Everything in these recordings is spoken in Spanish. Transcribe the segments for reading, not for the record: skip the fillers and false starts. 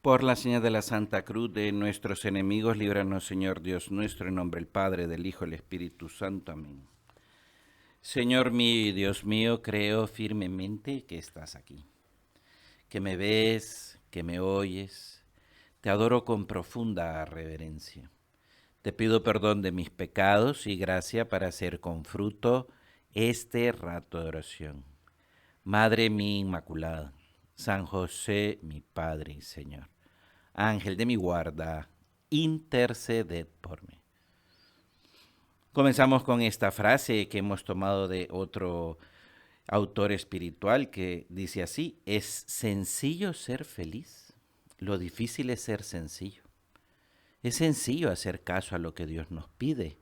Por la señal de la Santa Cruz de nuestros enemigos, líbranos, Señor Dios nuestro, en nombre del Padre, del Hijo y del Espíritu Santo. Amén. Señor mío y Dios mío, creo firmemente que estás aquí, que me ves, que me oyes. Te adoro con profunda reverencia. Te pido perdón de mis pecados y gracia para hacer con fruto este rato de oración. Madre mía Inmaculada, San José, mi Padre y Señor, Ángel de mi guarda, interceded por mí. Comenzamos con esta frase que hemos tomado de otro autor espiritual que dice así: es sencillo ser feliz, lo difícil es ser sencillo. Es sencillo hacer caso a lo que Dios nos pide,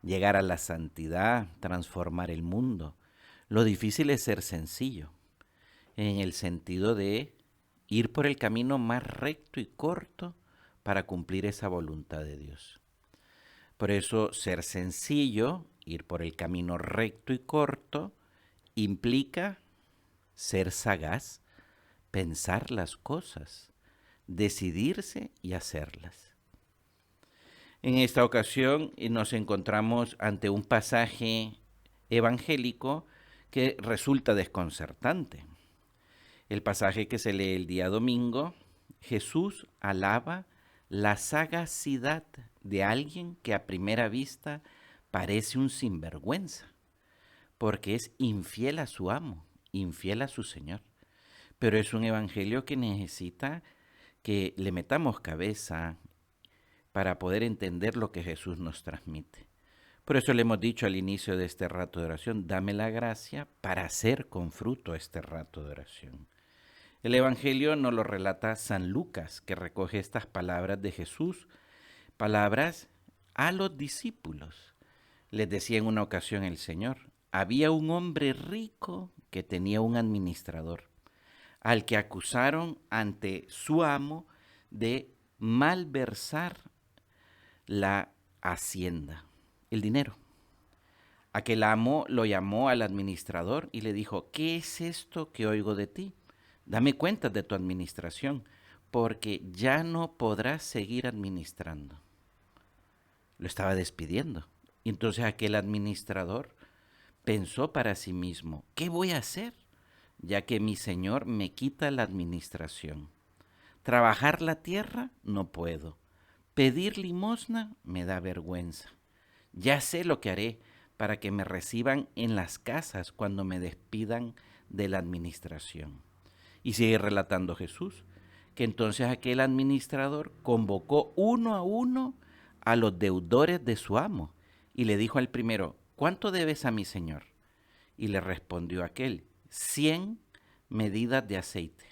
llegar a la santidad, transformar el mundo. Lo difícil es ser sencillo, en el sentido de ir por el camino más recto y corto para cumplir esa voluntad de Dios. Por eso ser sencillo, ir por el camino recto y corto, implica ser sagaz, pensar las cosas, decidirse y hacerlas. En esta ocasión nos encontramos ante un pasaje evangélico que resulta desconcertante. El pasaje que se lee el día domingo, Jesús alaba la sagacidad de alguien que a primera vista parece un sinvergüenza, porque es infiel a su amo, infiel a su Señor. Pero es un evangelio que necesita que le metamos cabeza para poder entender lo que Jesús nos transmite. Por eso le hemos dicho al inicio de este rato de oración: dame la gracia para hacer con fruto este rato de oración. El Evangelio nos lo relata San Lucas, que recoge estas palabras de Jesús, palabras a los discípulos. Les decía en una ocasión el Señor: había un hombre rico que tenía un administrador, al que acusaron ante su amo de malversar la hacienda, el dinero. Aquel amo lo llamó al administrador y le dijo: ¿qué es esto que oigo de ti? Dame cuentas de tu administración, porque ya no podrás seguir administrando. Lo estaba despidiendo. Y entonces aquel administrador pensó para sí mismo: ¿qué voy a hacer? Ya que mi señor me quita la administración. Trabajar la tierra no puedo. Pedir limosna me da vergüenza. Ya sé lo que haré para que me reciban en las casas cuando me despidan de la administración. Y sigue relatando Jesús que entonces aquel administrador convocó uno a uno a los deudores de su amo y le dijo al primero: ¿cuánto debes a mi señor? Y le respondió aquel: 100 medidas de aceite.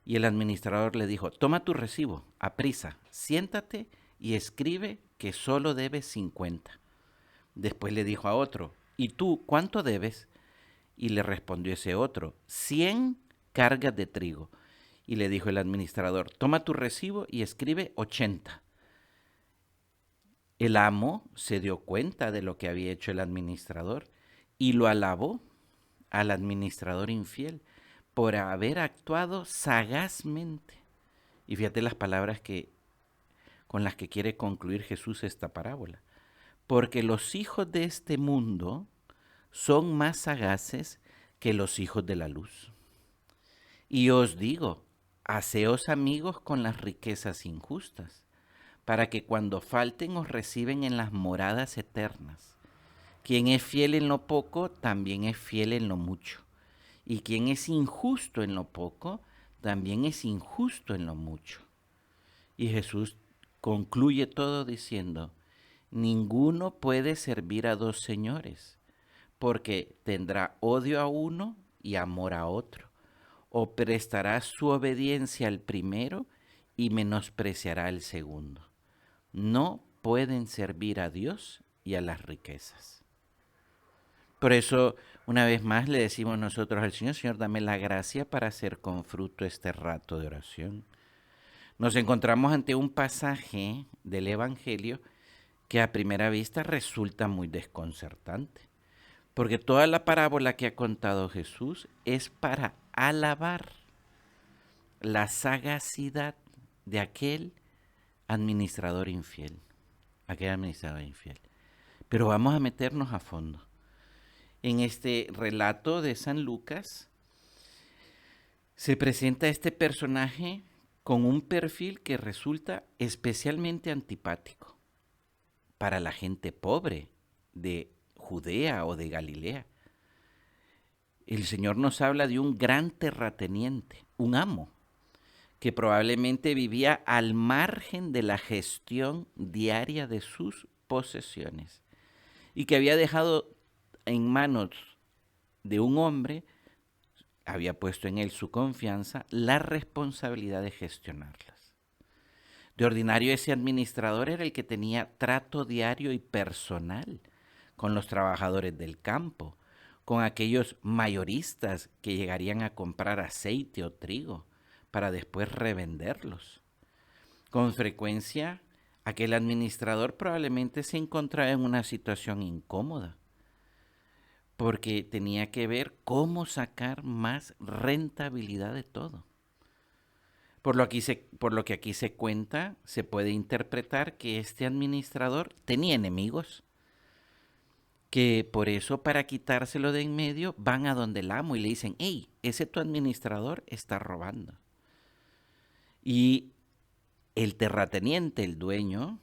Y el administrador le dijo: toma tu recibo, aprisa, siéntate y escribe que solo debes 50. Después le dijo a otro: ¿y tú cuánto debes? Y le respondió ese otro: 100 cargas de trigo. Y le dijo el administrador: toma tu recibo y escribe 80. El amo se dio cuenta de lo que había hecho el administrador y lo alabó al administrador infiel por haber actuado sagazmente. Y fíjate las palabras con las que quiere concluir Jesús esta parábola: porque los hijos de este mundo son más sagaces que los hijos de la luz. Y os digo, haceos amigos con las riquezas injustas, para que cuando falten os reciben en las moradas eternas. Quien es fiel en lo poco, también es fiel en lo mucho. Y quien es injusto en lo poco, también es injusto en lo mucho. Y Jesús concluye todo diciendo: ninguno puede servir a dos señores, porque tendrá odio a uno y amor a otro, o prestará su obediencia al primero y menospreciará al segundo. No pueden servir a Dios y a las riquezas. Por eso, una vez más le decimos nosotros al Señor: Señor, dame la gracia para hacer con fruto este rato de oración. Nos encontramos ante un pasaje del Evangelio que a primera vista resulta muy desconcertante, porque toda la parábola que ha contado Jesús es para alabar la sagacidad de aquel administrador infiel. Aquel administrador infiel. Pero vamos a meternos a fondo. En este relato de San Lucas se presenta este personaje con un perfil que resulta especialmente antipático para la gente pobre de Judea o de Galilea. El Señor nos habla de un gran terrateniente, un amo, que probablemente vivía al margen de la gestión diaria de sus posesiones y que había dejado en manos de un hombre, había puesto en él su confianza, la responsabilidad de gestionarlas. De ordinario, ese administrador era el que tenía trato diario y personal con los trabajadores del campo, con aquellos mayoristas que llegarían a comprar aceite o trigo para después revenderlos. Con frecuencia, aquel administrador probablemente se encontraba en una situación incómoda, porque tenía que ver cómo sacar más rentabilidad de todo. Por lo que aquí se cuenta, se puede interpretar que este administrador tenía enemigos, que por eso para quitárselo de en medio van a donde el amo y le dicen, hey, ese tu administrador está robando. Y el terrateniente, el dueño,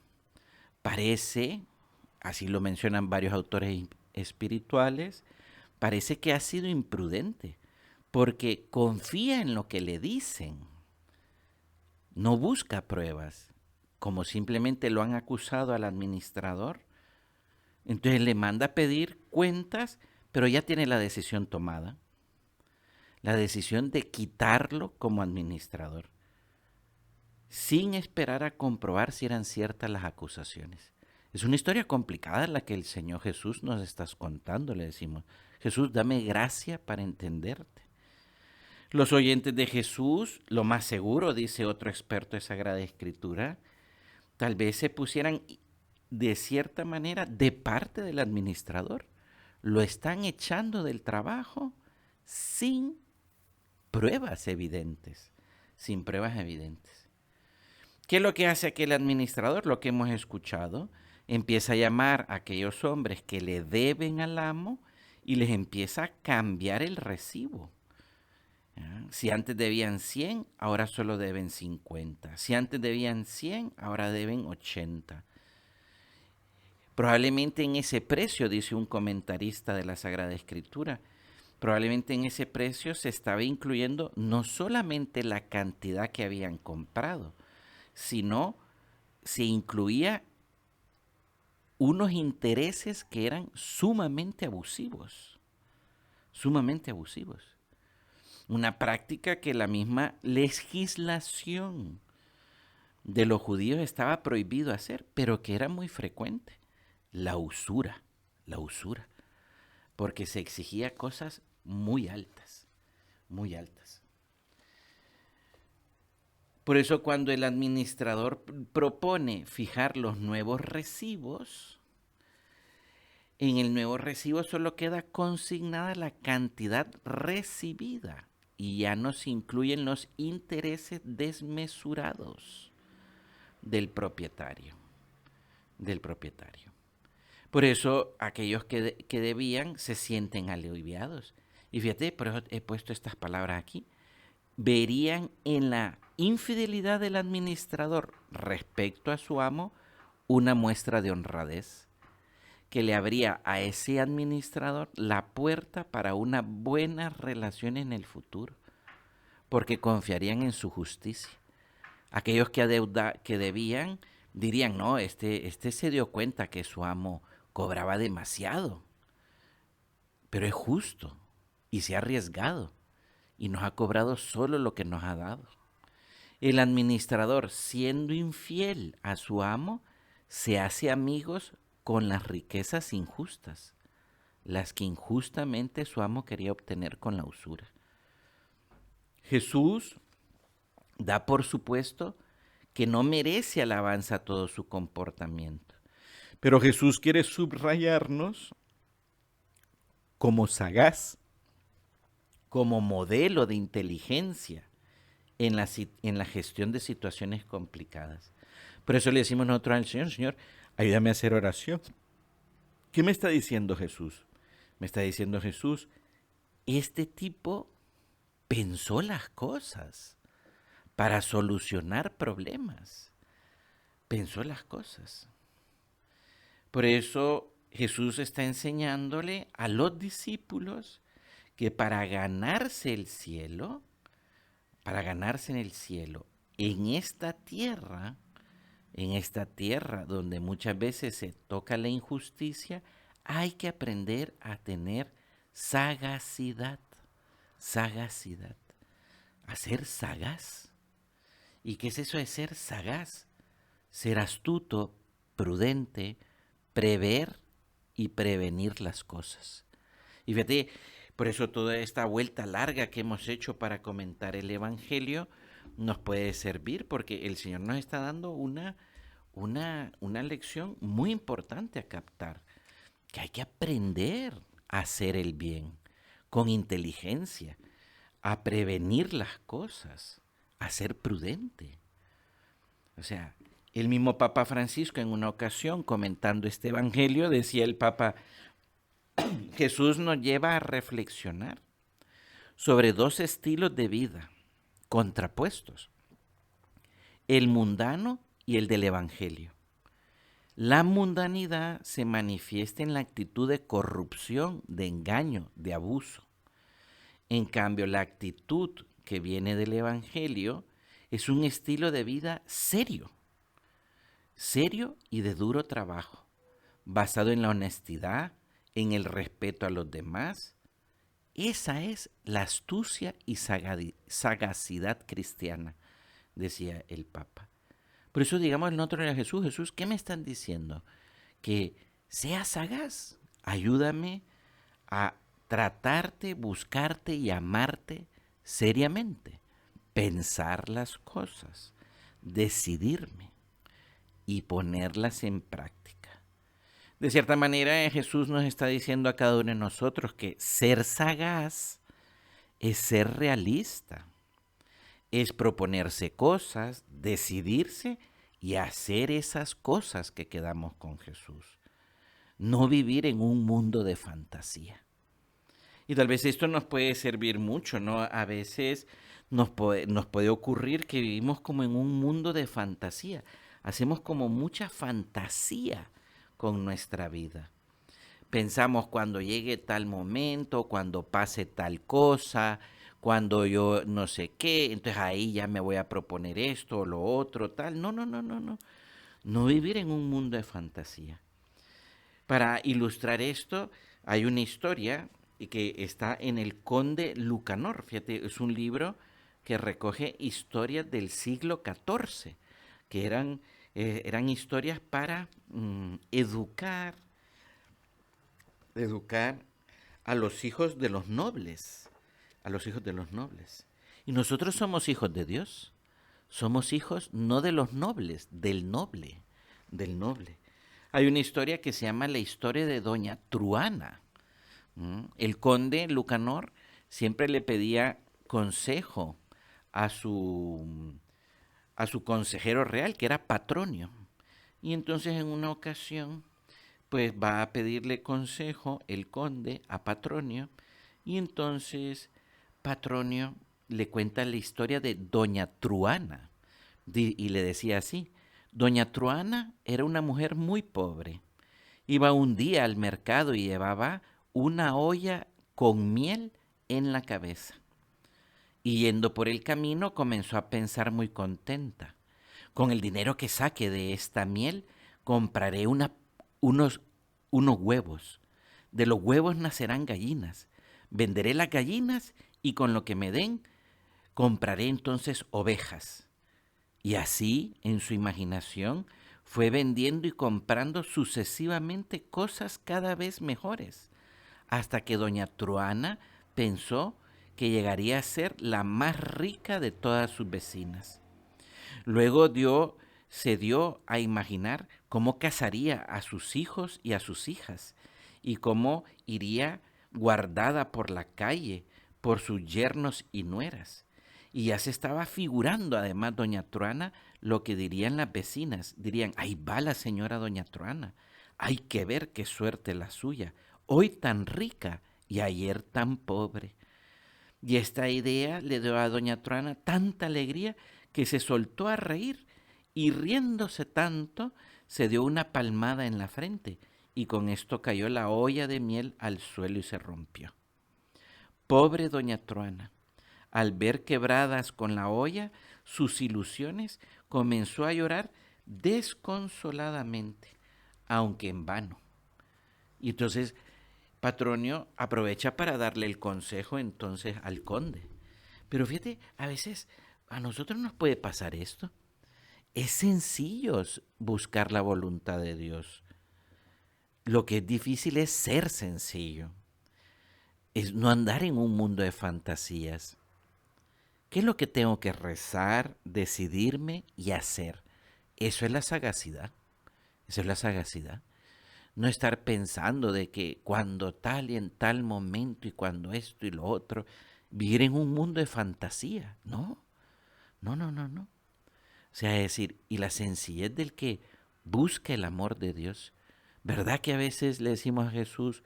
parece, así lo mencionan varios autores espirituales, parece que ha sido imprudente, porque confía en lo que le dicen, no busca pruebas, como simplemente lo han acusado al administrador. Entonces le manda a pedir cuentas, pero ya tiene la decisión tomada, la decisión de quitarlo como administrador, sin esperar a comprobar si eran ciertas las acusaciones. Es una historia complicada la que el Señor Jesús nos está contando, le decimos. Jesús, dame gracia para entenderte. Los oyentes de Jesús, lo más seguro, dice otro experto de Sagrada Escritura, tal vez se pusieran de cierta manera de parte del administrador. Lo están echando del trabajo sin pruebas evidentes, sin pruebas evidentes. ¿Qué es lo que hace aquel administrador? Lo que hemos escuchado. Empieza a llamar a aquellos hombres que le deben al amo y les empieza a cambiar el recibo. ¿Ya? Si antes debían 100, ahora solo deben 50. Si antes debían 100, ahora deben 80. Probablemente en ese precio, dice un comentarista de la Sagrada Escritura, probablemente en ese precio se estaba incluyendo no solamente la cantidad que habían comprado, sino se incluía unos intereses que eran sumamente abusivos, sumamente abusivos. Una práctica que la misma legislación de los judíos estaba prohibido hacer, pero que era muy frecuente. La usura, porque se exigía cosas muy altas, muy altas. Por eso cuando el administrador propone fijar los nuevos recibos, en el nuevo recibo solo queda consignada la cantidad recibida y ya no se incluyen los intereses desmesurados del propietario. Por eso aquellos que debían se sienten aliviados. Y fíjate, por eso he puesto estas palabras aquí. Verían en la infidelidad del administrador respecto a su amo una muestra de honradez que le abría a ese administrador la puerta para una buena relación en el futuro, porque confiarían en su justicia. Aquellos que debían dirían, no, este se dio cuenta que su amo cobraba demasiado, pero es justo y se ha arriesgado y nos ha cobrado solo lo que nos ha dado. El administrador, siendo infiel a su amo, se hace amigos con las riquezas injustas, las que injustamente su amo quería obtener con la usura. Jesús da por supuesto que no merece alabanza todo su comportamiento, pero Jesús quiere subrayarnos como sagaz, como modelo de inteligencia en la gestión de situaciones complicadas. Por eso le decimos nosotros al Señor, Señor, ayúdame a hacer oración. ¿Qué me está diciendo Jesús? Me está diciendo Jesús, este tipo pensó las cosas para solucionar problemas. Pensó las cosas. Por eso Jesús está enseñándole a los discípulos que para ganarse el cielo, para ganarse en el cielo, en esta tierra donde muchas veces se toca la injusticia, hay que aprender a tener sagacidad, sagacidad, a ser sagaz. ¿Y qué es eso de ser sagaz? Ser astuto, prudente, prever y prevenir las cosas. Y fíjate, por eso toda esta vuelta larga que hemos hecho para comentar el Evangelio nos puede servir, porque el Señor nos está dando una lección muy importante a captar, que hay que aprender a hacer el bien con inteligencia, a prevenir las cosas, a ser prudente. O sea, el mismo Papa Francisco en una ocasión comentando este Evangelio decía el Papa, Jesús nos lleva a reflexionar sobre dos estilos de vida contrapuestos, el mundano y el del Evangelio. La mundanidad se manifiesta en la actitud de corrupción, de engaño, de abuso. En cambio, la actitud que viene del Evangelio es un estilo de vida serio, serio y de duro trabajo, basado en la honestidad, en el respeto a los demás. Esa es la astucia y sagacidad cristiana, decía el Papa. Por eso digamos nosotros a Jesús, Jesús, ¿qué me están diciendo? Que sea sagaz, ayúdame a tratarte, buscarte y amarte seriamente, pensar las cosas, decidirme y ponerlas en práctica. De cierta manera, Jesús nos está diciendo a cada uno de nosotros que ser sagaz es ser realista, es proponerse cosas, decidirse y hacer esas cosas que quedamos con Jesús. No vivir en un mundo de fantasía. Y tal vez esto nos puede servir mucho, ¿no? A veces nos puede ocurrir que vivimos como en un mundo de fantasía. Hacemos como mucha fantasía con nuestra vida. Pensamos cuando llegue tal momento, cuando pase tal cosa, cuando yo no sé qué, entonces ahí ya me voy a proponer esto o lo otro, tal. No, no, no, no, no. No vivir en un mundo de fantasía. Para ilustrar esto, hay una historia que está en El Conde Lucanor. Fíjate, es un libro que recoge historias del siglo XIV, que eran historias para educar a los hijos de los nobles, a los hijos de los nobles. Y nosotros somos hijos de Dios, somos hijos no de los nobles, del noble, del noble. Hay una historia que se llama la historia de Doña Truana. El conde Lucanor siempre le pedía consejo a su consejero real, que era Patronio. Y entonces en una ocasión, pues va a pedirle consejo el conde a Patronio, y entonces Patronio le cuenta la historia de Doña Truana, y le decía así: Doña Truana era una mujer muy pobre. Iba un día al mercado y llevaba una olla con miel en la cabeza. Y yendo por el camino comenzó a pensar muy contenta. Con el dinero que saque de esta miel compraré unos huevos. De los huevos nacerán gallinas. Venderé las gallinas y con lo que me den compraré entonces ovejas. Y así, en su imaginación, fue vendiendo y comprando sucesivamente cosas cada vez mejores, hasta que doña Truana pensó que llegaría a ser la más rica de todas sus vecinas. Luego se dio a imaginar cómo casaría a sus hijos y a sus hijas, y cómo iría guardada por la calle por sus yernos y nueras. Y ya se estaba figurando, además, doña Truana, lo que dirían las vecinas. Dirían, ahí va la señora doña Truana. Hay que ver qué suerte la suya. Hoy tan rica y ayer tan pobre. Y esta idea le dio a doña Truana tanta alegría que se soltó a reír y riéndose tanto se dio una palmada en la frente y con esto cayó la olla de miel al suelo y se rompió. Pobre doña Truana, al ver quebradas con la olla sus ilusiones, comenzó a llorar desconsoladamente, aunque en vano. Y entonces Patronio aprovecha para darle el consejo entonces al conde. Pero fíjate, a veces a nosotros nos puede pasar esto. Es sencillo buscar la voluntad de Dios. Lo que es difícil es ser sencillo. Es no andar en un mundo de fantasías. ¿Qué es lo que tengo que rezar, decidirme y hacer? Eso es la sagacidad. Eso es la sagacidad. No estar pensando de que cuando tal y en tal momento y cuando esto y lo otro, vivir en un mundo de fantasía. No, no, no, no, no. O sea, es decir, y la sencillez del que busca el amor de Dios. ¿Verdad que a veces le decimos a Jesús,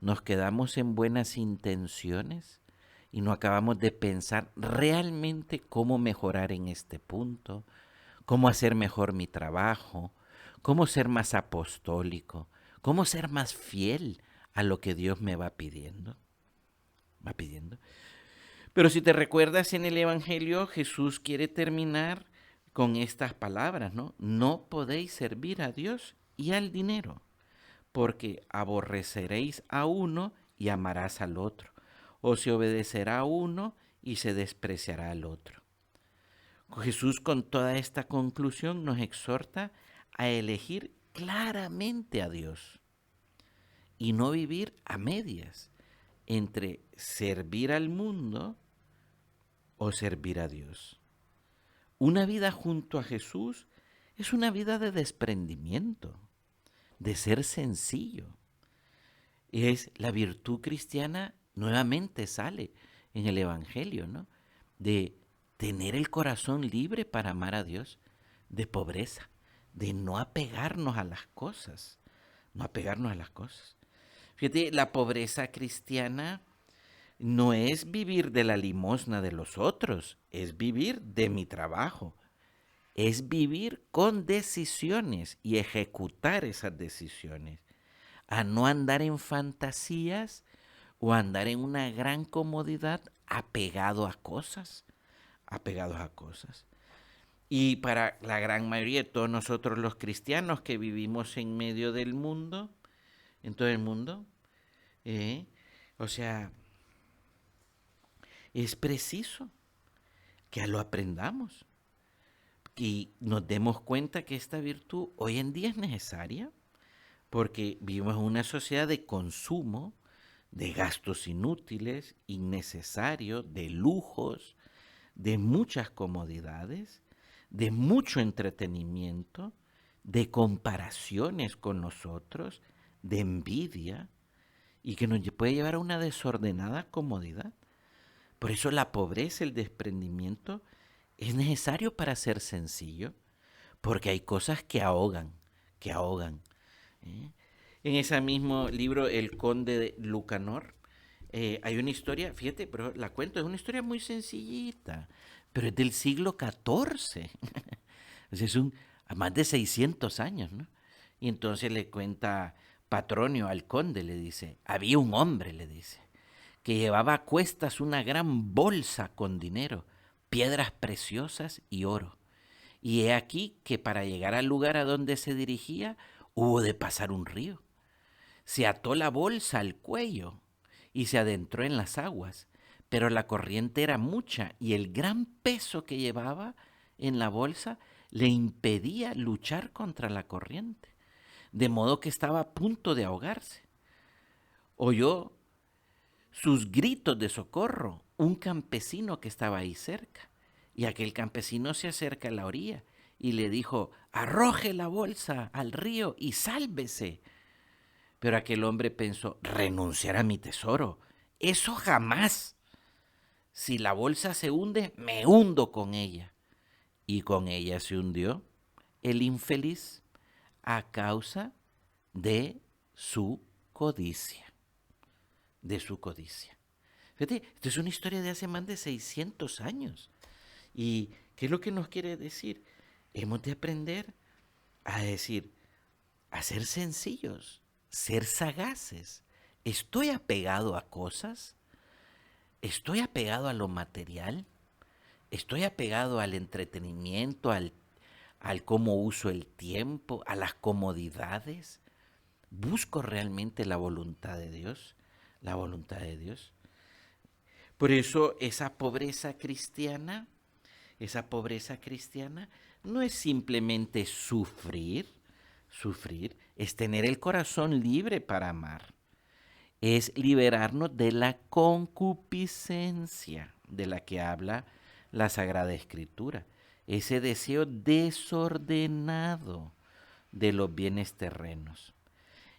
nos quedamos en buenas intenciones y no acabamos de pensar realmente cómo mejorar en este punto, cómo hacer mejor mi trabajo, cómo ser más apostólico, cómo ser más fiel a lo que Dios me va pidiendo? Va pidiendo. Pero si te recuerdas en el Evangelio, Jesús quiere terminar con estas palabras, ¿no? No podéis servir a Dios y al dinero, porque aborreceréis a uno y amarás al otro, o se obedecerá a uno y se despreciará al otro. Jesús con toda esta conclusión nos exhorta a elegir claramente a Dios y no vivir a medias entre servir al mundo o servir a Dios. Una vida junto a Jesús es una vida de desprendimiento, de ser sencillo. Es la virtud cristiana nuevamente sale en el Evangelio, ¿no? De tener el corazón libre para amar a Dios, de pobreza, de no apegarnos a las cosas, no apegarnos a las cosas. Fíjate, la pobreza cristiana no es vivir de la limosna de los otros, es vivir de mi trabajo, es vivir con decisiones y ejecutar esas decisiones, a no andar en fantasías o andar en una gran comodidad apegado a cosas, apegados a cosas. Y para la gran mayoría de todos nosotros los cristianos que vivimos en medio del mundo, en todo el mundo, o sea, es preciso que lo aprendamos y nos demos cuenta que esta virtud hoy en día es necesaria porque vivimos en una sociedad de consumo, de gastos inútiles, innecesarios, de lujos, de muchas comodidades, de mucho entretenimiento, de comparaciones con nosotros, de envidia, y que nos puede llevar a una desordenada comodidad. Por eso la pobreza, el desprendimiento, es necesario para ser sencillo, porque hay cosas que ahogan, que ahogan. ¿eh? En ese mismo libro, El Conde de Lucanor, hay una historia, fíjate, pero la cuento, es una historia muy sencillita, pero es del siglo XIV. Es a más de 600 años, ¿no? Y entonces le cuenta Patronio al conde, le dice, había un hombre, le dice, que llevaba a cuestas una gran bolsa con dinero, piedras preciosas y oro. Y he aquí que para llegar al lugar a donde se dirigía, hubo de pasar un río. Se ató la bolsa al cuello y se adentró en las aguas, pero la corriente era mucha y el gran peso que llevaba en la bolsa le impedía luchar contra la corriente, de modo que estaba a punto de ahogarse. Oyó sus gritos de socorro un campesino que estaba ahí cerca, y aquel campesino se acerca a la orilla y le dijo, arroje la bolsa al río y sálvese. Pero aquel hombre pensó, renunciar a mi tesoro, eso jamás. Si la bolsa se hunde, me hundo con ella. Y con ella se hundió el infeliz a causa de su codicia, de su codicia. Fíjate, esto es una historia de hace más de 600 años. ¿Y qué es lo que nos quiere decir? Hemos de aprender a decir, a ser sencillos, ser sagaces. ¿Estoy apegado a cosas? ¿Estoy apegado a lo material? ¿Estoy apegado al entretenimiento, al cómo uso el tiempo, a las comodidades? ¿Busco realmente la voluntad de Dios? La voluntad de Dios. Por eso esa pobreza cristiana no es simplemente sufrir, es tener el corazón libre para amar, es liberarnos de la concupiscencia de la que habla la Sagrada Escritura, ese deseo desordenado de los bienes terrenos.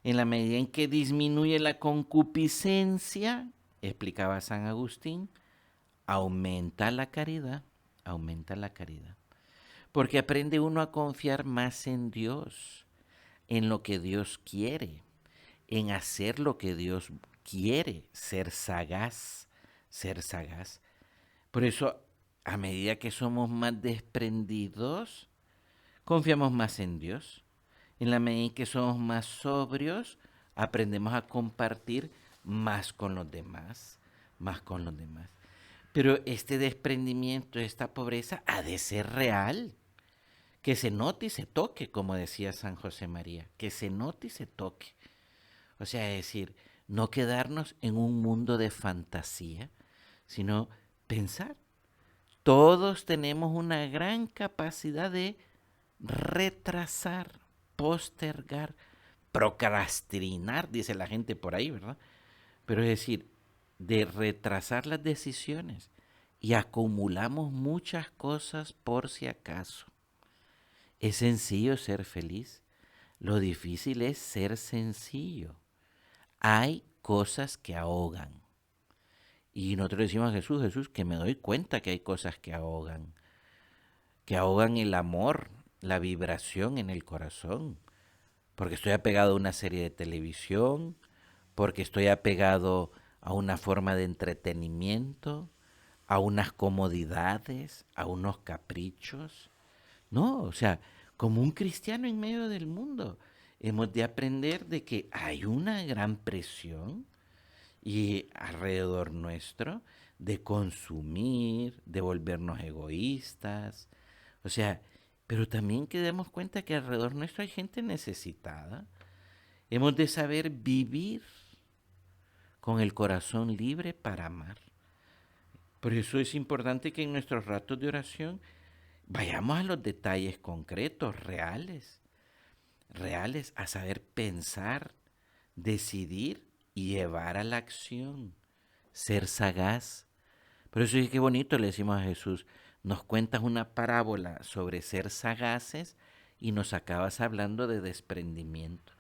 En la medida en que disminuye la concupiscencia, explicaba San Agustín, aumenta la caridad, aumenta la caridad. Porque aprende uno a confiar más en Dios, en lo que Dios quiere, en hacer lo que Dios quiere, ser sagaz, ser sagaz. Por eso, a medida que somos más desprendidos, confiamos más en Dios. En la medida en que somos más sobrios, aprendemos a compartir más con los demás, más con los demás. Pero este desprendimiento, esta pobreza, ha de ser real. Que se note y se toque, como decía San José María. Que se note y se toque. O sea, es decir, no quedarnos en un mundo de fantasía, sino pensar. Todos tenemos una gran capacidad de retrasar, postergar, procrastinar, dice la gente por ahí, ¿verdad? Pero es decir, de retrasar las decisiones y acumulamos muchas cosas por si acaso. Es sencillo ser feliz, lo difícil es ser sencillo. Hay cosas que ahogan. Y nosotros decimos a Jesús, Jesús, que me doy cuenta que hay cosas que ahogan el amor, la vibración en el corazón, porque estoy apegado a una serie de televisión, porque estoy apegado a una forma de entretenimiento, a unas comodidades, a unos caprichos. No, o sea, como un cristiano en medio del mundo, hemos de aprender de que hay una gran presión y alrededor nuestro de consumir, de volvernos egoístas. O sea, pero también que demos cuenta que alrededor nuestro hay gente necesitada. Hemos de saber vivir con el corazón libre para amar. Por eso es importante que en nuestros ratos de oración vayamos a los detalles concretos, reales, a saber pensar, decidir y llevar a la acción, ser sagaz. Por eso es que bonito le decimos a Jesús, nos cuentas una parábola sobre ser sagaces y nos acabas hablando de desprendimiento.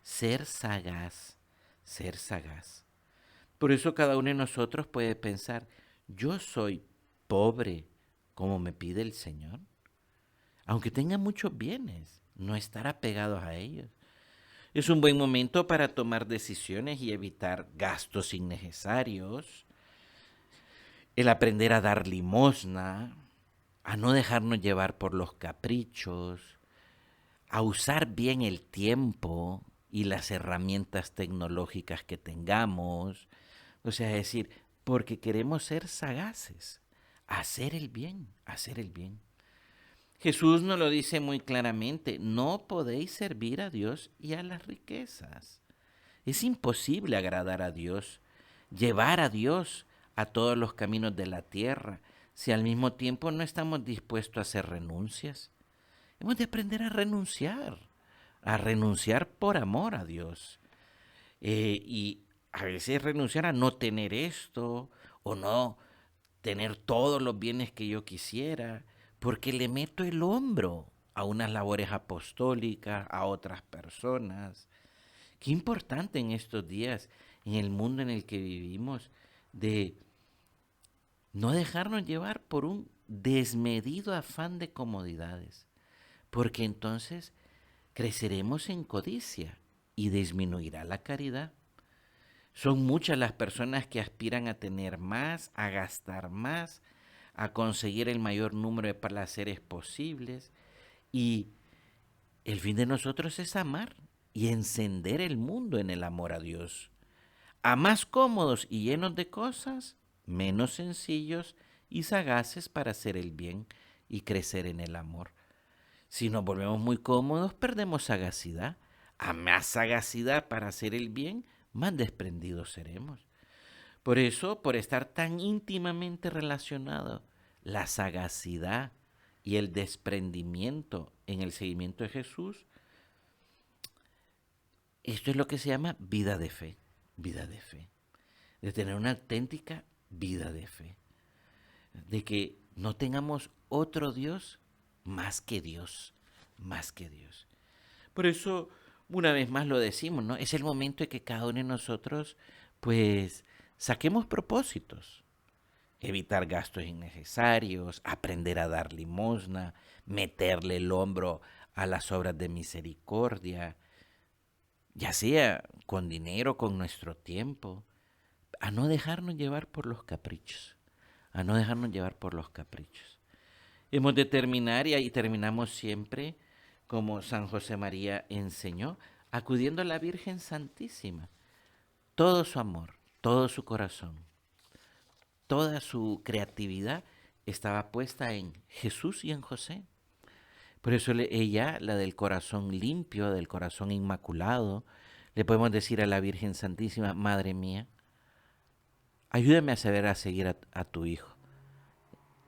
Ser sagaz, ser sagaz. Por eso cada uno de nosotros puede pensar, yo soy pobre como me pide el Señor, aunque tenga muchos bienes, no estar apegados a ellos. Es un buen momento para tomar decisiones y evitar gastos innecesarios, el aprender a dar limosna, a no dejarnos llevar por los caprichos, a usar bien el tiempo y las herramientas tecnológicas que tengamos. O sea, es decir, porque queremos ser sagaces, hacer el bien, hacer el bien. Jesús nos lo dice muy claramente, no podéis servir a Dios y a las riquezas. Es imposible agradar a Dios, llevar a Dios a todos los caminos de la tierra, si al mismo tiempo no estamos dispuestos a hacer renuncias. Hemos de aprender a renunciar por amor a Dios. Y a veces renunciar a no tener esto o no tener todos los bienes que yo quisiera, porque le meto el hombro a unas labores apostólicas, a otras personas. Qué importante en estos días, en el mundo en el que vivimos, de No dejarnos llevar por un desmedido afán de comodidades, porque entonces creceremos en codicia y disminuirá la caridad. Son muchas las personas que aspiran a tener más, a gastar más, a conseguir el mayor número de placeres posibles, y el fin de nosotros es amar y encender el mundo en el amor a Dios. A más cómodos y llenos de cosas, menos sencillos y sagaces para hacer el bien y crecer en el amor. Si nos volvemos muy cómodos, perdemos sagacidad. A más sagacidad para hacer el bien, más desprendidos seremos. Por eso, por estar tan íntimamente relacionado la sagacidad y el desprendimiento en el seguimiento de Jesús, esto es lo que se llama vida de fe. Vida de fe. De tener una auténtica vida de fe. De que no tengamos otro Dios más que Dios. Más que Dios. Por eso, una vez más lo decimos, ¿no? Es el momento de que cada uno de nosotros, pues, saquemos propósitos. Evitar gastos innecesarios, aprender a dar limosna, meterle el hombro a las obras de misericordia, ya sea con dinero, con nuestro tiempo, a no dejarnos llevar por los caprichos, a no dejarnos llevar por los caprichos. Hemos de terminar, y ahí terminamos siempre, como San José María enseñó, acudiendo a la Virgen Santísima. Todo su amor, todo su corazón, toda su creatividad estaba puesta en Jesús y en José. Por eso ella, la del corazón limpio, del corazón inmaculado, le podemos decir a la Virgen Santísima: Madre mía, ayúdame a saber a seguir a tu Hijo.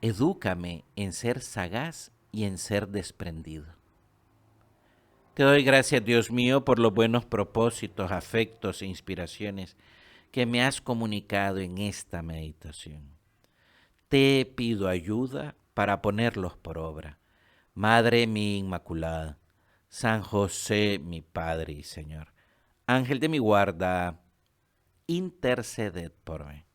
Edúcame en ser sagaz y en ser desprendido. Te doy gracias, Dios mío, por los buenos propósitos, afectos e inspiraciones que me has comunicado en esta meditación. Te pido ayuda para ponerlos por obra. Madre mía Inmaculada, San José, mi Padre y Señor, Ángel de mi guarda, interceded por mí.